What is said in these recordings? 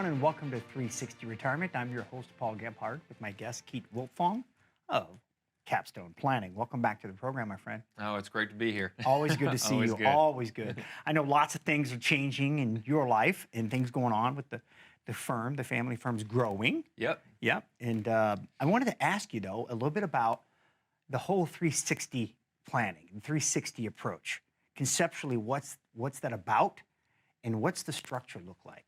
everyone, and welcome to 360 Retirement. I'm your host, Paul Gebhardt, with my guest, Keith Wiltfong of Capstone Planning. Welcome back to the program, my friend. Oh, it's great to be here. Always good to see Always you. good. Always good. I know lots of things are changing in your life and things going on with the firm. The family firm's growing. Yep. Yep. And I wanted to ask you, though, a little bit about the whole 360 planning, the 360 approach. Conceptually, what's that about, and what's the structure look like?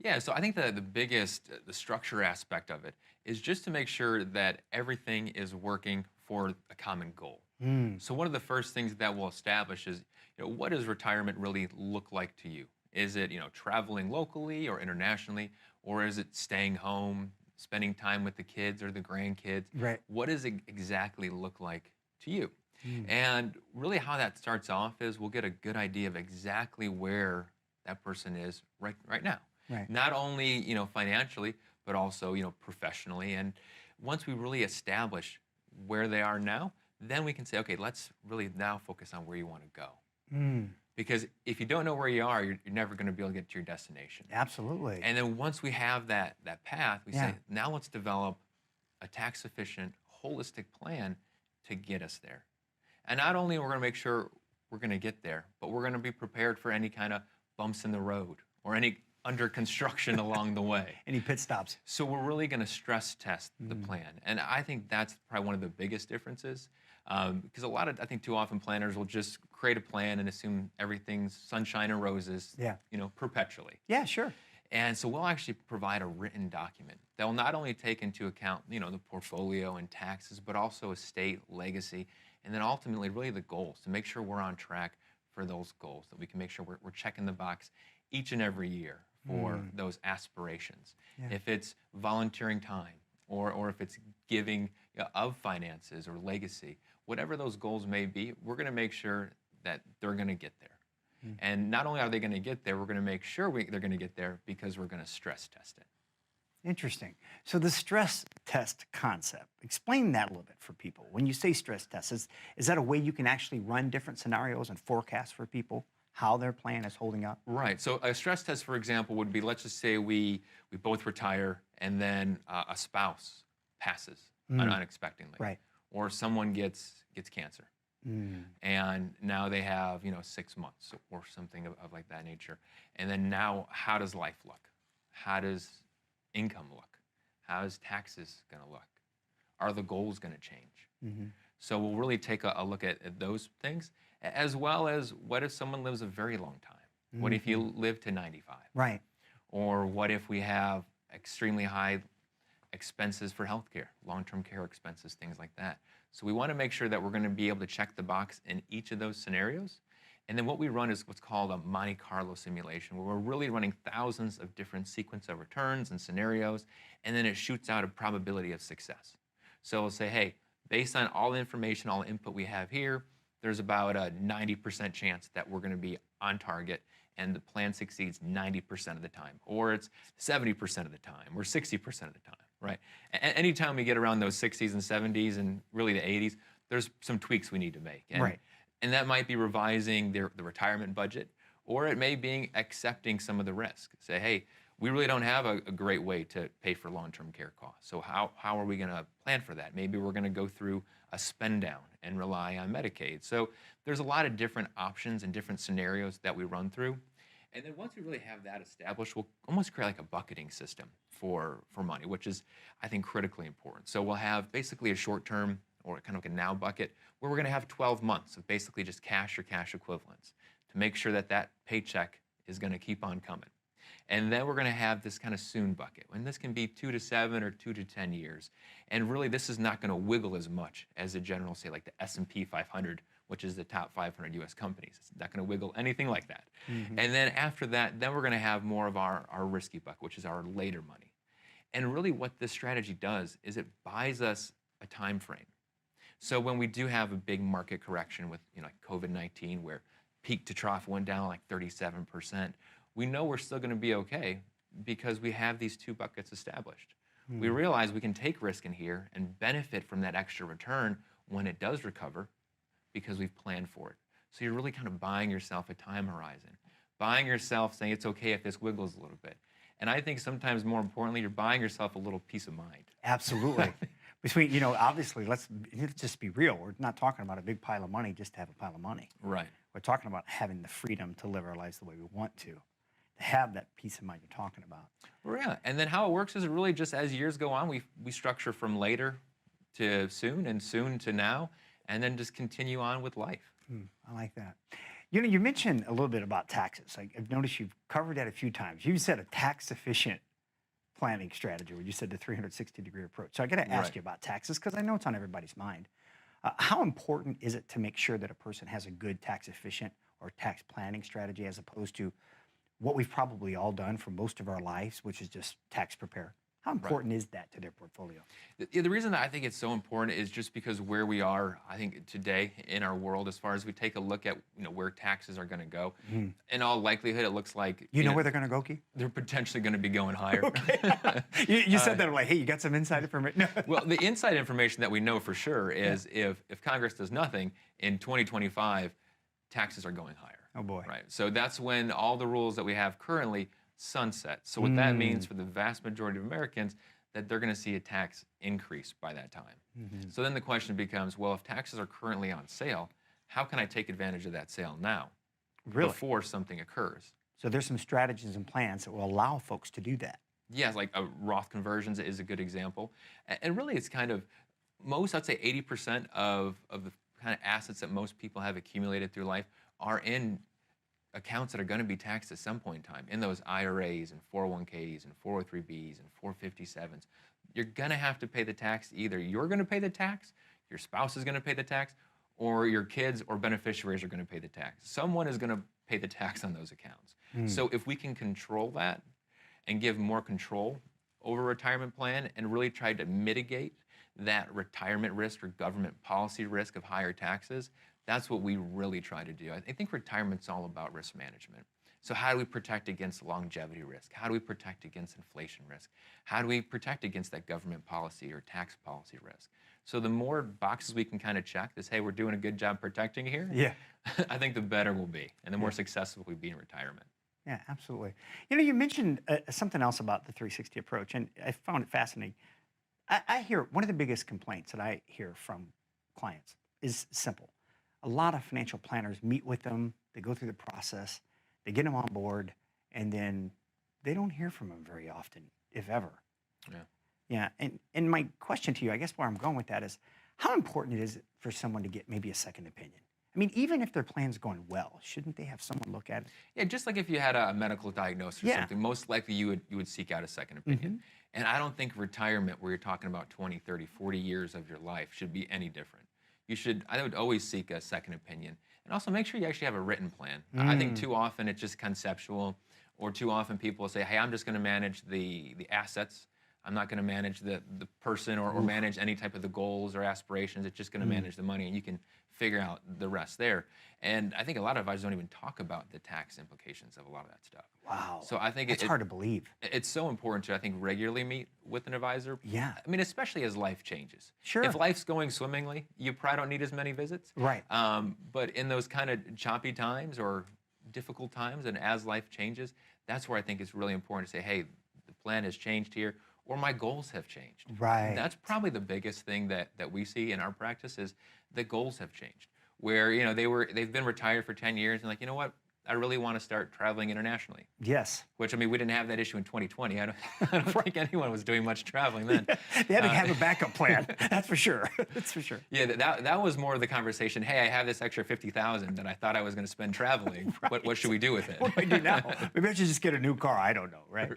Yeah, so I think the biggest, the structure aspect of it is just to make sure that everything is working for a common goal. So one of the first things that we'll establish is, what does retirement really look like to you? Is it, traveling locally or internationally, or is it staying home, spending time with the kids or the grandkids? Right. What does it exactly look like to you? And really how that starts off is we'll get a good idea of exactly where that person is right now. Right. Not only, financially, but also, professionally. And once we really establish where they are now, then we can say, okay, let's really now focus on where you want to go. Because if you don't know where you are, you're never going to be able to get to your destination. Absolutely. And then once we have that path, we say, now let's develop a tax-efficient, holistic plan to get us there. And not only we're going to make sure we're going to get there, but we're going to be prepared for any kind of bumps in the road or any under construction along the way. Any pit stops? So we're really going to stress test the plan. And I think that's probably one of the biggest differences. Because I think too often planners will just create a plan and assume everything's sunshine and roses, perpetually. Yeah, sure. And so we'll actually provide a written document that will not only take into account, the portfolio and taxes, but also estate, legacy, and then ultimately really the goals to make sure we're on track for those goals, that we can make sure we're checking the box each and every year for those aspirations. Yeah. If it's volunteering time or if it's giving of finances or legacy, whatever those goals may be, we're going to make sure that they're going to get there. And not only are they going to get there, we're going to make sure they're going to get there because we're going to stress test it. Interesting. So the stress test concept, explain that a little bit for people. When you say stress test, is that a way you can actually run different scenarios and forecast for people how their plan is holding up? Right. So a stress test, for example, would be, let's just say we both retire and then a spouse passes unexpectedly. Right. Or someone gets cancer. And now they have, 6 months or something of like that nature. And then now, how does life look? How does income look? How is taxes going to look? Are the goals going to change? So we'll really take a look at those things, as well as what if someone lives a very long time? What if you live to 95? Right. Or what if we have extremely high expenses for healthcare, long-term care expenses, things like that. So we want to make sure that we're going to be able to check the box in each of those scenarios. And then what we run is what's called a Monte Carlo simulation, where we're really running thousands of different sequence of returns and scenarios, and then it shoots out a probability of success. So we'll say, hey, based on all the information, all the input we have here, there's about a 90% chance that we're going to be on target and the plan succeeds 90% of the time, or it's 70% of the time, or 60% of the time, right? Anytime we get around those 60s and 70s and really the 80s, there's some tweaks we need to make. Right. And that might be revising the retirement budget, or it may be accepting some of the risk. Say, hey, we really don't have a great way to pay for long-term care costs. So how are we going to plan for that? Maybe we're going to go through a spend down and rely on Medicaid. So there's a lot of different options and different scenarios that we run through. And then once we really have that established, we'll almost create like a bucketing system for money, which is, I think, critically important. So we'll have basically a short-term or kind of like a now bucket where we're going to have 12 months of basically just cash or cash equivalents to make sure that that paycheck is going to keep on coming. And then we're going to have this kind of soon bucket. And this can be 2 to 7 or 2 to 10 years. And really, this is not going to wiggle as much as the general, say, like the S&P 500, which is the top 500 U.S. companies. It's not going to wiggle anything like that. And then after that, then we're going to have more of our risky bucket, which is our later money. And really what this strategy does is it buys us a time frame. So when we do have a big market correction with like COVID-19, where peak to trough went down like 37%, we know we're still going to be okay because we have these two buckets established. We realize we can take risk in here and benefit from that extra return when it does recover because we've planned for it. So you're really kind of buying yourself a time horizon, buying yourself saying it's okay if this wiggles a little bit. And I think sometimes more importantly, you're buying yourself a little peace of mind. Absolutely. Between, obviously, let's just be real. We're not talking about a big pile of money just to have a pile of money. Right. We're talking about having the freedom to live our lives the way we want to have that peace of mind you're talking about. Well, yeah. And then how it works is really just as years go on, we structure from later to soon and soon to now, and then just continue on with life. I like that. You mentioned a little bit about taxes. I've noticed you've covered that a few times. You said a tax-efficient planning strategy, where you said the 360-degree approach. So I got to ask Right. you about taxes because I know it's on everybody's mind. How important is it to make sure that a person has a good tax-efficient or tax planning strategy as opposed to what we've probably all done for most of our lives, which is just tax prepare? How important is that to their portfolio? The reason that I think it's so important is just because where we are, I think today in our world, as far as we take a look at where taxes are going to go, in all likelihood, it looks like You know where they're going to go, Key? they're potentially going to be going higher. You said that, I'm like, hey, you got some inside information? No. Well, the inside information that we know for sure is if Congress does nothing in 2025, taxes are going higher. Oh, boy. Right. So that's when all the rules that we have currently sunset. So what that means for the vast majority of Americans, that they're going to see a tax increase by that time. So then the question becomes, well, if taxes are currently on sale, how can I take advantage of that sale now Really? before something occurs? So there's some strategies and plans that will allow folks to do that. Yes, like Roth conversions is a good example. And really it's kind of I'd say 80% of the kind of assets that most people have accumulated through life are in accounts that are going to be taxed at some point in time, in those IRAs and 401ks and 403bs and 457s. You're going to have to pay the tax. Either you're going to pay the tax, your spouse is going to pay the tax, or your kids or beneficiaries are going to pay the tax. Someone is going to pay the tax on those accounts. So if we can control that and give more control over a retirement plan and really try to mitigate that retirement risk or government policy risk of higher taxes, that's what we really try to do. I think retirement's all about risk management. So how do we protect against longevity risk? How do we protect against inflation risk? How do we protect against that government policy or tax policy risk? So the more boxes we can kind of check this, hey, we're doing a good job protecting here, Yeah. I think the better we'll be and the more successful we'll be in retirement. Yeah, absolutely. You mentioned something else about the 360 approach, and I found it fascinating. I hear one of the biggest complaints that I hear from clients is simple. A lot of financial planners meet with them, they go through the process, they get them on board, and then they don't hear from them very often, if ever. Yeah. Yeah, and my question to you, I guess where I'm going with that is, how important is it for someone to get maybe a second opinion? I mean, even if their plan's going well, shouldn't they have someone look at it? Yeah, just like if you had a medical diagnosis or Yeah. something, most likely you would seek out a second opinion. And I don't think retirement, where you're talking about 20, 30, 40 years of your life, should be any different. I would always seek a second opinion. And also make sure you actually have a written plan. I think too often it's just conceptual, or too often people will say, hey, I'm just going to manage the assets. I'm not going to manage the person or manage any type of the goals or aspirations. It's just going to manage the money, and you can figure out the rest there. And I think a lot of advisors don't even talk about the tax implications of a lot of that stuff. Wow. So I think It's hard to believe. it's so important to, I think, regularly meet with an advisor. Yeah. I mean, especially as life changes. Sure. If life's going swimmingly, you probably don't need as many visits. Right. But in those kind of choppy times or difficult times, and as life changes, that's where I think it's really important to say, hey, the plan has changed here, or my goals have changed. Right. That's probably the biggest thing that we see in our practice is the goals have changed. Where they've been retired for 10 years and like, you know what, I really want to start traveling internationally. Yes. Which, I mean, we didn't have that issue in 2020. I don't think anyone was doing much traveling then. They had to have a backup plan. That's for sure. That's for sure. Yeah, that was more of the conversation. Hey, I have this extra 50,000 that I thought I was going to spend traveling. What should we do with it? What do I do now? Maybe I should just get a new car. I don't know, right?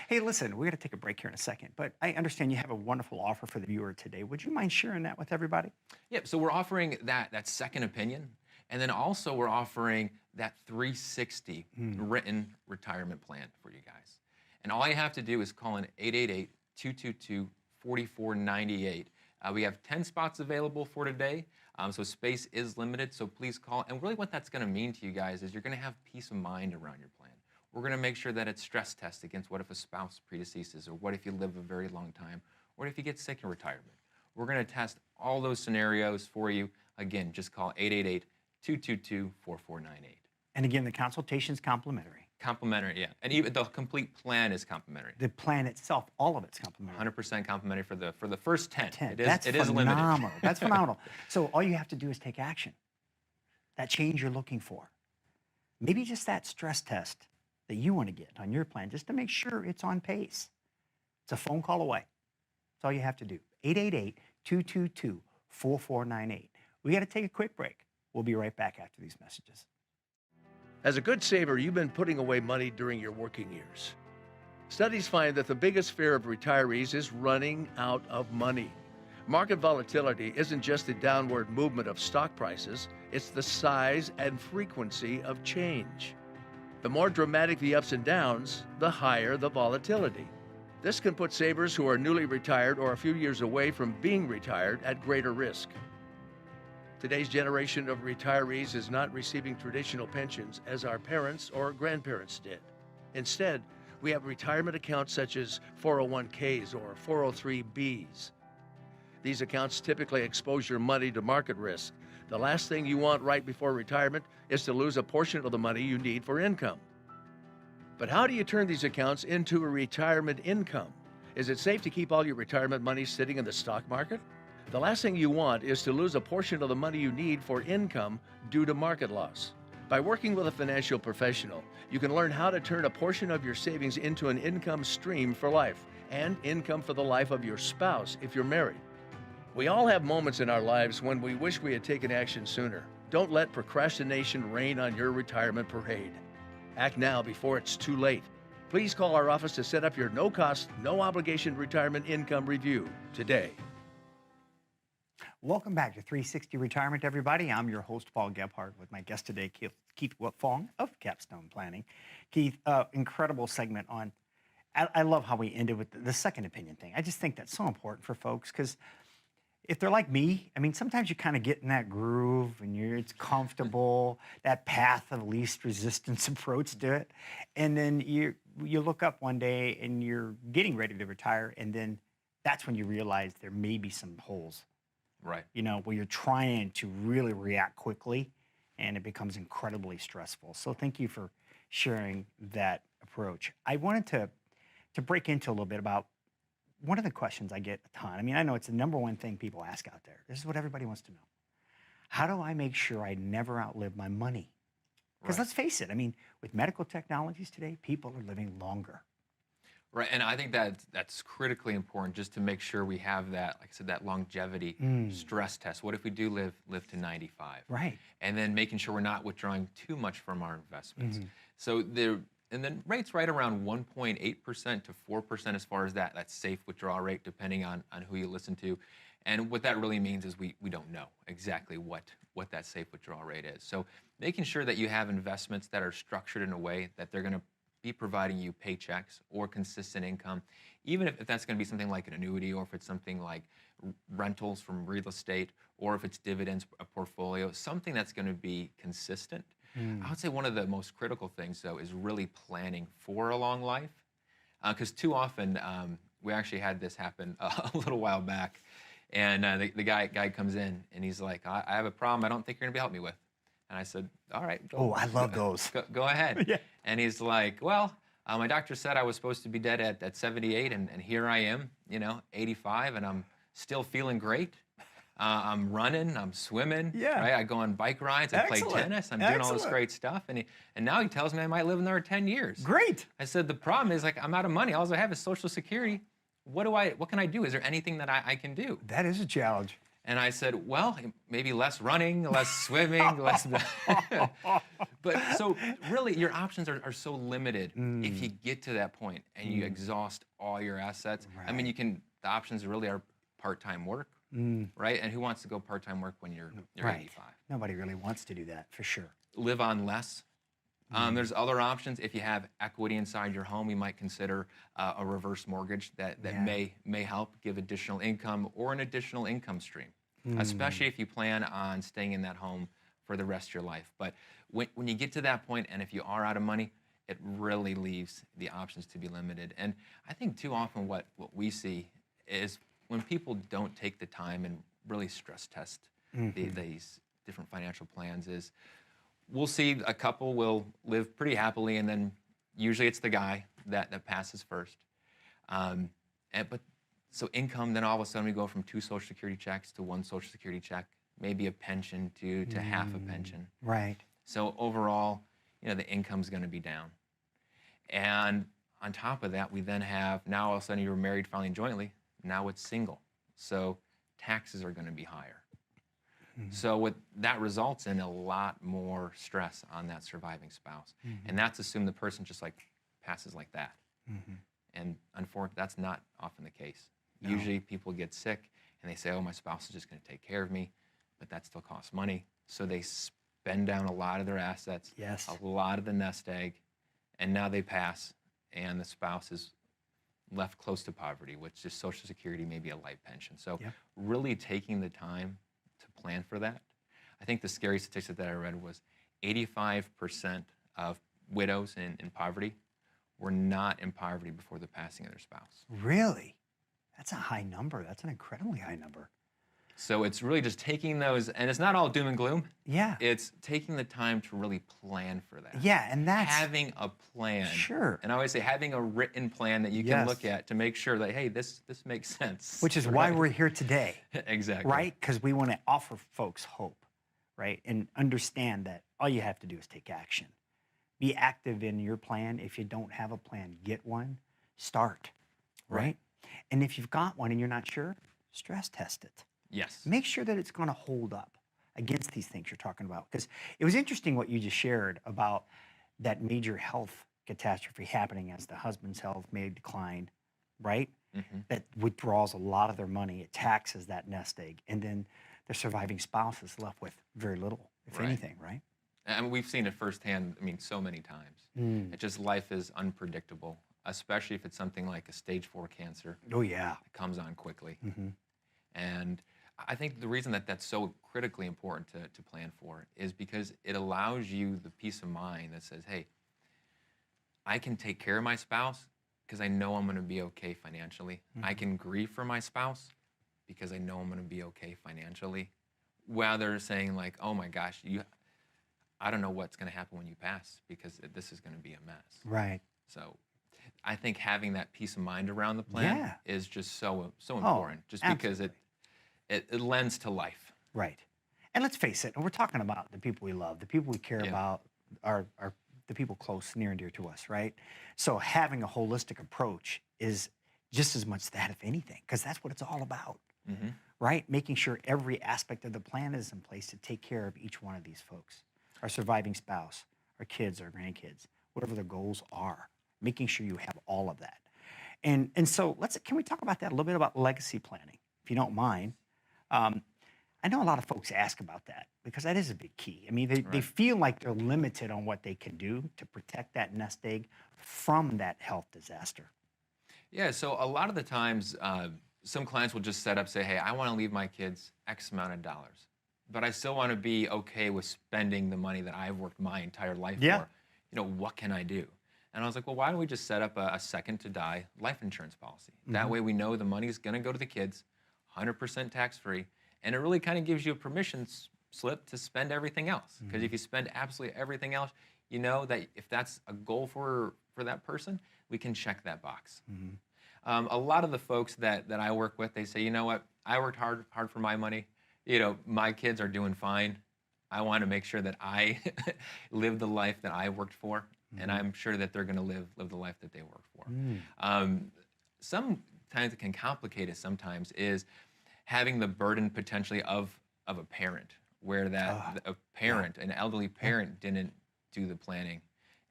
Hey, listen, we're going to take a break here in a second, but I understand you have a wonderful offer for the viewer today. Would you mind sharing that with everybody? Yep. So we're offering that second opinion, and then also we're offering that 360 written retirement plan for you guys. And all you have to do is call in 888-222-4498. We have 10 spots available for today, so space is limited, so please call. And really what that's going to mean to you guys is you're going to have peace of mind around your plan. We're going to make sure that it's stress tested against what if a spouse predeceases, or what if you live a very long time, or if you get sick in retirement. We're going to test all those scenarios for you. Again, just call 888-222-4498. And again, the consultation's complimentary. Complementary, yeah. And even the complete plan is complimentary. The plan itself, all of it's complimentary. 100% complimentary for the first 10. 10. It is That's it is limited. phenomenal. That's phenomenal. So all you have to do is take action. That change you're looking for. Maybe just that stress test that you want to get on your plan, just to make sure it's on pace. It's a phone call away. That's all you have to do. 888-222-4498. We got to take a quick break. We'll be right back after these messages. As a good saver, you've been putting away money during your working years. Studies find that the biggest fear of retirees is running out of money. Market volatility isn't just the downward movement of stock prices, it's the size and frequency of change. The more dramatic the ups and downs, the higher the volatility. This can put savers who are newly retired or a few years away from being retired at greater risk. Today's generation of retirees is not receiving traditional pensions as our parents or grandparents did. Instead, we have retirement accounts such as 401ks or 403bs. These accounts typically expose your money to market risk. The last thing you want right before retirement is to lose a portion of the money you need for income. But how do you turn these accounts into a retirement income? Is it safe to keep all your retirement money sitting in the stock market? The last thing you want is to lose a portion of the money you need for income due to market loss. By working with a financial professional, you can learn how to turn a portion of your savings into an income stream for life and income for the life of your spouse if you're married. We all have moments in our lives when we wish we had taken action sooner. Don't let procrastination reign on your retirement parade. Act now before it's too late. Please call our office to set up your no-cost, no-obligation retirement income review today. Welcome back to 360 Retirement, everybody. I'm your host, Paul Gebhardt, with my guest today, Keith Fong of Capstone Planning. Keith, incredible segment on, I love how we ended with the second opinion thing. I just think that's so important for folks because if they're like me, I mean, sometimes you kind of get in that groove and it's comfortable, that path of least resistance approach to it. And then you look up one day and you're getting ready to retire, and then that's when you realize there may be some holes. Right. You know, where you're trying to really react quickly and it becomes incredibly stressful. So thank you for sharing that approach. I wanted to break into a little bit about one of the questions I get a ton. I mean, I know it's the number one thing people ask out there. This is what everybody wants to know. How do I make sure I never outlive my money? Because let's face it, I mean, with medical technologies today, people are living longer. Right, and I think that's critically important just to make sure we have that, like I said, that longevity stress test. What if we do live to 95? Right. And then making sure we're not withdrawing too much from our investments. So and then rates right around 1.8% to 4% as far as that safe withdrawal rate, depending on who you listen to. And what that really means is we don't know exactly what that safe withdrawal rate is. So making sure that you have investments that are structured in a way that they're going to be providing you paychecks or consistent income, even if that's going to be something like an annuity, or if it's something like rentals from real estate, or if it's dividends, a portfolio, something that's going to be consistent. I would say one of the most critical things, though, is really planning for a long life. Because too often, we actually had this happen a little while back, and the guy comes in and he's like, I have a problem I don't think you're going to be helping me with. And I said, all right. I love those. Go ahead. Yeah. And he's like, well, my doctor said I was supposed to be dead at 78, and here I am, 85, and I'm still feeling great. I'm running, I'm swimming, right? I go on bike rides, I play tennis, I'm doing all this great stuff. And now he tells me I might live another 10 years. Great. I said, the problem is, I'm out of money. All I have is Social Security. What can I do? Is there anything that I can do? That is a challenge. And I said, well, maybe less running, less swimming, less. But so really, your options are so limited if you get to that point and you exhaust all your assets. Right. I mean, the options really are part-time work, right? And who wants to go part-time work when you're 85? Nobody really wants to do that, for sure. Live on less. There's other options. If you have equity inside your home, you might consider a reverse mortgage that may help give additional income or an additional income stream, especially if you plan on staying in that home for the rest of your life. But when you get to that point, and if you are out of money, it really leaves the options to be limited. And I think too often what we see is when people don't take the time and really stress test these different financial plans is, we'll see a couple will live pretty happily, and then Usually it's the guy that passes first. So income, then all of a sudden we go from 2 Social Security checks to 1 Social Security check, maybe a pension to half a pension. Right. So overall, the income's going to be down. And on top of that, we then have, now all of a sudden you were married filing jointly, now it's single. So taxes are going to be higher. So what that results in a lot more stress on that surviving spouse. And that's assumed the person just like passes like that. And unfortunately, that's not often the case. No. Usually people get sick and they say, oh, my spouse is just going to take care of me, but that still costs money. So they spend down a lot of their assets, Yes. a lot of the nest egg, and now they pass and the spouse is left close to poverty, which is Social Security, maybe a life pension. So Yep. really taking the time to plan for that. I think the scary statistic that I read was 85% of widows in poverty were not in poverty before the passing of their spouse. Really? That's a high number. That's an incredibly high number. So it's really just taking those, and it's not all doom and gloom. Yeah. It's taking the time to really plan for that. Yeah, and that's Having a plan. Sure. And I always say having a written plan that you can Yes. look at to make sure that, hey, this makes sense. which is why Right? we're here today, Exactly. right? Because we want to offer folks hope, right? And understand that all you have to do is take action. Be active in your plan. If you don't have a plan, get one. Start, right? Right. And if you've got one and you're not sure, stress test it. Yes. Make sure that it's going to hold up against these things you're talking about. Because it was interesting what you just shared about that major health catastrophe happening as the husband's health may decline, right? That withdraws a lot of their money. It taxes that nest egg. And then the surviving spouse is left with very little, if Right. anything, right? And we've seen it firsthand, so many times. Mm. It just, life is unpredictable, especially if it's something like a stage 4 cancer Oh, yeah. that comes on quickly. Hmm. And I think the reason that that's so critically important to plan for is because it allows you the peace of mind that says, hey, I can take care of my spouse because I know I'm going to be okay financially. I can grieve for my spouse because I know I'm going to be okay financially. While they're saying like, oh my gosh, I don't know what's going to happen when you pass because this is going to be a mess. Right. So I think having that peace of mind around the plan Yeah. is just so important, just because it lends to life. Right. And let's face it, and we're talking about the people we love, the people we care Yeah. about are the people close, near and dear to us, right? So having a holistic approach is just as much that, if anything, because that's what it's all about, right? Making sure every aspect of the plan is in place to take care of each one of these folks, our surviving spouse, our kids, our grandkids, whatever their goals are, making sure you have all of that. And so can we talk about that a little bit about legacy planning, if you don't mind? I know a lot of folks ask about that because that is a big key. I mean, they Right. feel like they're limited on what they can do to protect that nest egg from that health disaster. Yeah, so a lot of the times, some clients will just set up, say, hey, I want to leave my kids X amount of dollars, but I still want to be okay with spending the money that I've worked my entire life Yeah. for. What can I do? And I was like, well, why don't we just set up a second to die life insurance policy? That way we know the money is going to go to the kids, 100% tax-free, and it really kind of gives you a permission slip to spend everything else. Because if you spend absolutely everything else, you know that if that's a goal for that person, we can check that box. A lot of the folks that I work with, they say, you know what, I worked hard for my money. My kids are doing fine. I want to make sure that I live the life that I worked for, and I'm sure that they're going to live the life that they worked for. Sometimes it can complicate it. Sometimes is having the burden potentially of a parent, where a parent, an elderly parent, didn't do the planning,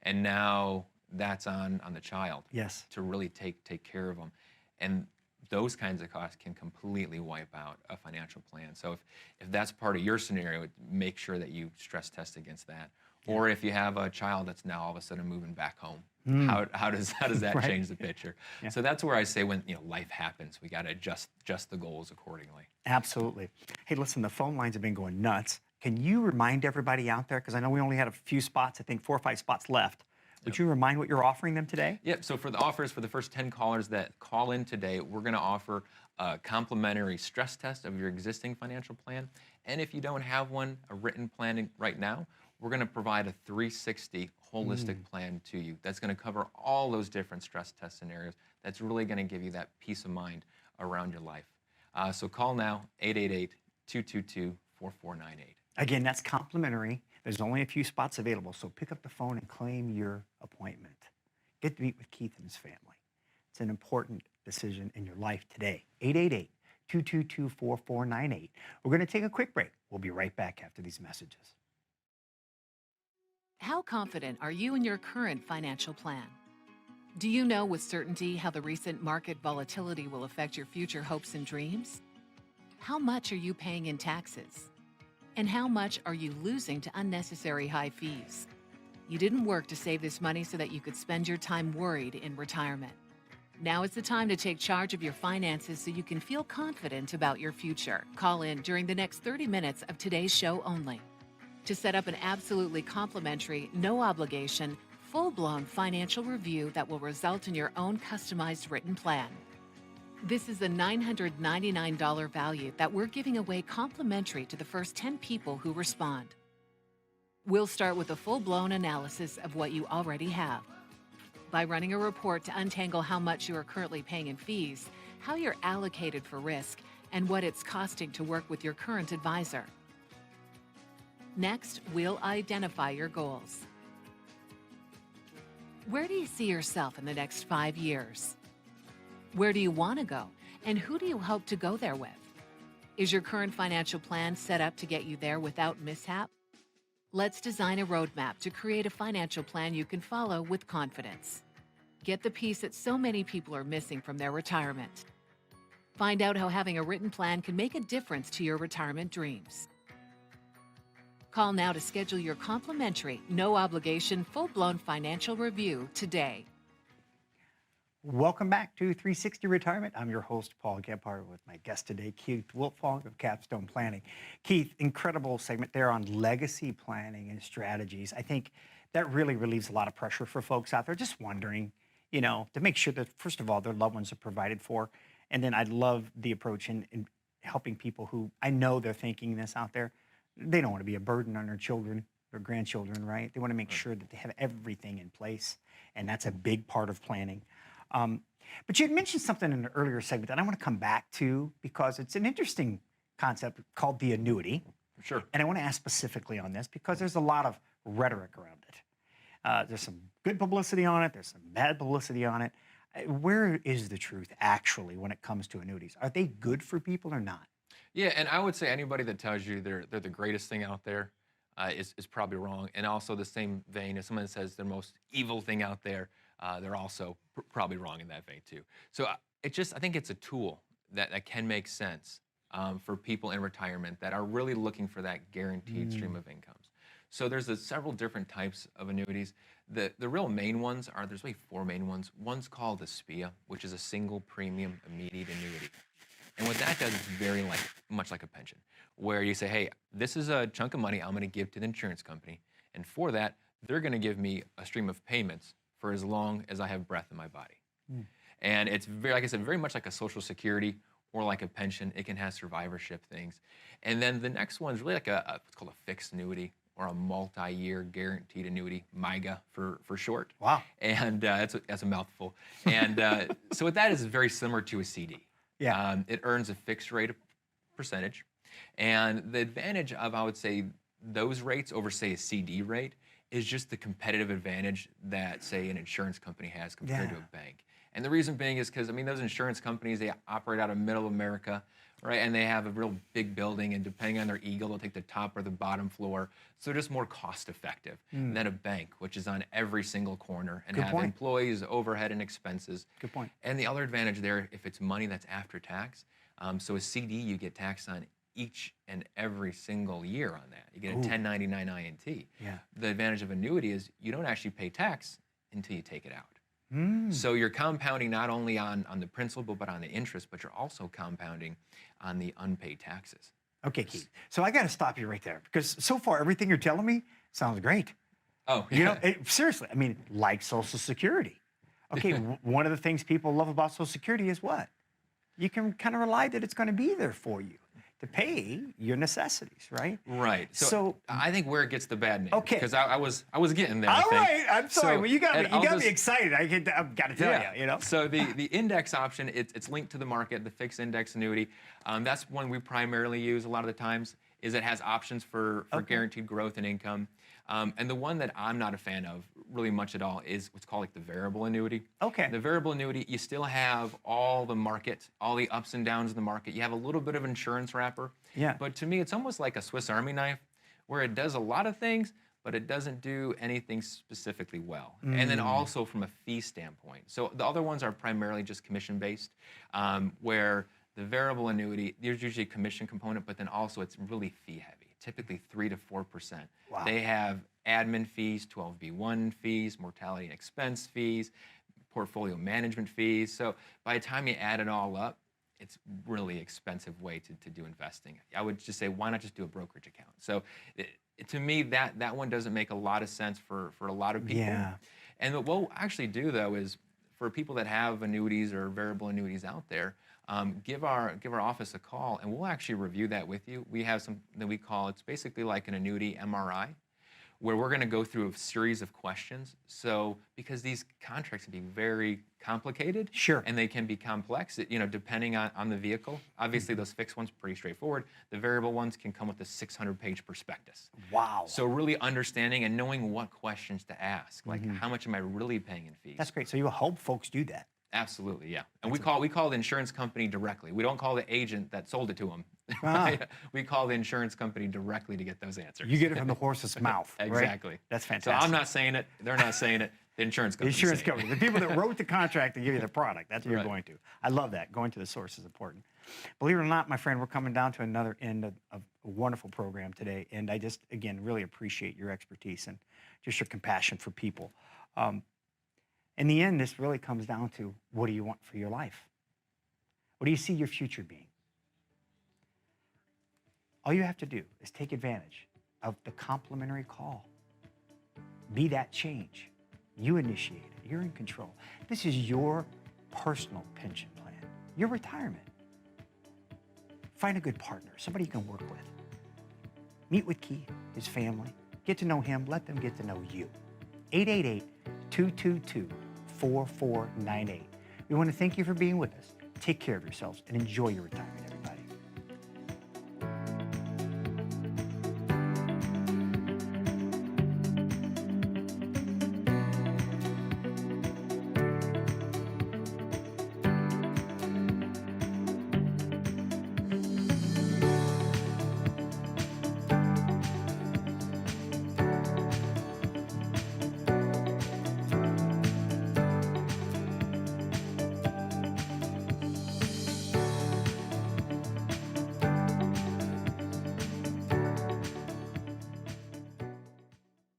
and now that's on the child Yes. to really take care of them. And those kinds of costs can completely wipe out a financial plan. So if that's part of your scenario, make sure that you stress test against that. Or if you have a child that's now all of a sudden moving back home, how does that Right. change the picture? Yeah. So that's where I say when life happens, we got to adjust the goals accordingly. Absolutely. Hey, listen, the phone lines have been going nuts. Can you remind everybody out there, because I know we only had a few spots, I think 4 or 5 spots left. Would you remind what you're offering them today? Yep, so for the offers for the first 10 callers that call in today, we're going to offer a complimentary stress test of your existing financial plan. And if you don't have one, a written plan right now, we're going to provide a 360 holistic plan to you that's going to cover all those different stress test scenarios. That's really going to give you that peace of mind around your life. So call now, 888-222-4498. Again, that's complimentary. There's only a few spots available, so pick up the phone and claim your appointment. Get to meet with Keith and his family. It's an important decision in your life today. 888-222-4498. We're going to take a quick break. We'll be right back after these messages. How confident are you in your current financial plan? Do you know with certainty how the recent market volatility will affect your future hopes and dreams? How much are you paying in taxes? And how much are you losing to unnecessary high fees? You didn't work to save this money so that you could spend your time worried in retirement. Now is the time to take charge of your finances so you can feel confident about your future. Call in during the next 30 minutes of today's show only to set up an absolutely complimentary, no obligation, full-blown financial review that will result in your own customized written plan. This is a $999 value that we're giving away complimentary to the first 10 people who respond. We'll start with a full-blown analysis of what you already have. By running a report to untangle how much you are currently paying in fees, how you're allocated for risk, and what it's costing to work with your current advisor. Next, we'll identify your goals. Where do you see yourself in the next 5 years? Where do you want to go, and who do you hope to go there with? Is your current financial plan set up to get you there without mishap? Let's design a roadmap to create a financial plan you can follow with confidence. Get the piece that so many people are missing from their retirement. Find out how having a written plan can make a difference to your retirement dreams. Call now to schedule your complimentary, no obligation, full-blown financial review today. Welcome back to 360 Retirement. I'm your host, Paul Gebhardt, with my guest today, Keith Wiltfong of Capstone Planning. Keith, incredible segment there on legacy planning and strategies. I think that really relieves a lot of pressure for folks out there just wondering, to make sure that, first of all, their loved ones are provided for. And then I love the approach in helping people who, I know they're thinking this out there. They don't want to be a burden on their children, their grandchildren, right? They want to make sure that they have everything in place. And that's a big part of planning. But you had mentioned something in an earlier segment that I want to come back to because it's an interesting concept called the annuity. Sure. And I want to ask specifically on this because there's a lot of rhetoric around it. There's some good publicity on it. There's some bad publicity on it. Where is the truth actually when it comes to annuities? Are they good for people or not? Yeah, and I would say anybody that tells you they're the greatest thing out there is probably wrong. And also the same vein, if someone says the most evil thing out there, they're also probably wrong in that vein too. So I think it's a tool that can make sense for people in retirement that are really looking for that guaranteed stream of incomes. So there's several different types of annuities. The real main ones there's really 4 main ones. One's called a SPIA, which is a single premium immediate annuity. And what that does is very much like a pension, where you say, hey, this is a chunk of money I'm going to give to the insurance company. And for that, they're going to give me a stream of payments for as long as I have breath in my body. And it's very, like I said, very much like a Social Security or like a pension. It can have survivorship things. And then the next one is really like what's called a fixed annuity or a multi-year guaranteed annuity, MIGA for short. Wow. And that's a mouthful. And so what that is very similar to a CD. Yeah. It earns a fixed rate of percentage. And the advantage of, I would say, those rates over, say, a CD rate is just the competitive advantage that, say, an insurance company has compared to a bank. And the reason being is because, those insurance companies, they operate out of middle America, right? And they have a real big building, and depending on their eagle, they'll take the top or the bottom floor. So they're just more cost effective than a bank, which is on every single corner and have employees, overhead, and expenses. Good point. And the other advantage there, if it's money that's after tax, so a CD, you get taxed on each and every single year on that. You get a 1099 INT. Yeah. The advantage of annuity is you don't actually pay tax until you take it out. So you're compounding not only on the principal, but on the interest, but you're also compounding on the unpaid taxes. Okay, Keith. So I got to stop you right there because so far everything you're telling me sounds great. Oh, yeah. Seriously, like Social Security. Okay, one of the things people love about Social Security is what? You can kind of rely that it's going to be there for you. to pay your necessities, right? Right. So- I think where it gets the bad name. Okay. Because I was getting there. I All think. right, I'm sorry. So- Well, you got and me. I'll You got me just- excited. I've got to tell you, you know. So the index option, it's linked to the market, the fixed index annuity. That's one we primarily use a lot of the times. Is it has options for guaranteed growth and income. And the one that I'm not a fan of really much at all is what's called like the variable annuity. Okay. The variable annuity, you still have all the market, all the ups and downs of the market. You have a little bit of insurance wrapper. Yeah. But to me, it's almost like a Swiss Army knife where it does a lot of things, but it doesn't do anything specifically well. And then also from a fee standpoint. So the other ones are primarily just commission-based, where the variable annuity, there's usually a commission component, but then also it's really fee-heavy, typically 3 to 4%. Wow. They have admin fees, 12B1 fees, mortality and expense fees, portfolio management fees. So by the time you add it all up, it's really expensive way to do investing. I would just say, why not just do a brokerage account? So to me, that one doesn't make a lot of sense for a lot of people. Yeah. And what we'll actually do though is for people that have annuities or variable annuities out there, give our office a call and we'll actually review that with you. We have something that we call, it's basically like an annuity MRI, where we're going to go through a series of questions. So because these contracts can be very complicated, Sure. and they can be complex, depending on the vehicle. Obviously, those fixed ones pretty straightforward. The variable ones can come with a 600-page prospectus. Wow. So really understanding and knowing what questions to ask, like how much am I really paying in fees? That's great. So you help folks do that. Absolutely, yeah. And we call the insurance company directly. We don't call the agent that sold it to them. Ah. We call the insurance company directly to get those answers. You get it from the horse's mouth. right? Exactly. That's So fantastic. I'm not saying it. They're not saying it. The insurance The company. insurance company, the people that wrote the contract to give you the product. That's what you're Right. going to. I love that. Going to the source is important. Believe it or not, my friend, we're coming down to another end of a wonderful program today. And I just, again, really appreciate your expertise and just your compassion for people. In the end, this really comes down to, what do you want for your life? What do you see your future being? All you have to do is take advantage of the complimentary call. Be that change. You initiate it. You're in control. This is your personal pension plan, your retirement. Find a good partner, somebody you can work with. Meet with Keith, his family. Get to know him. Let them get to know you. 888-222-4498. We want to thank you for being with us. Take care of yourselves and enjoy your retirement.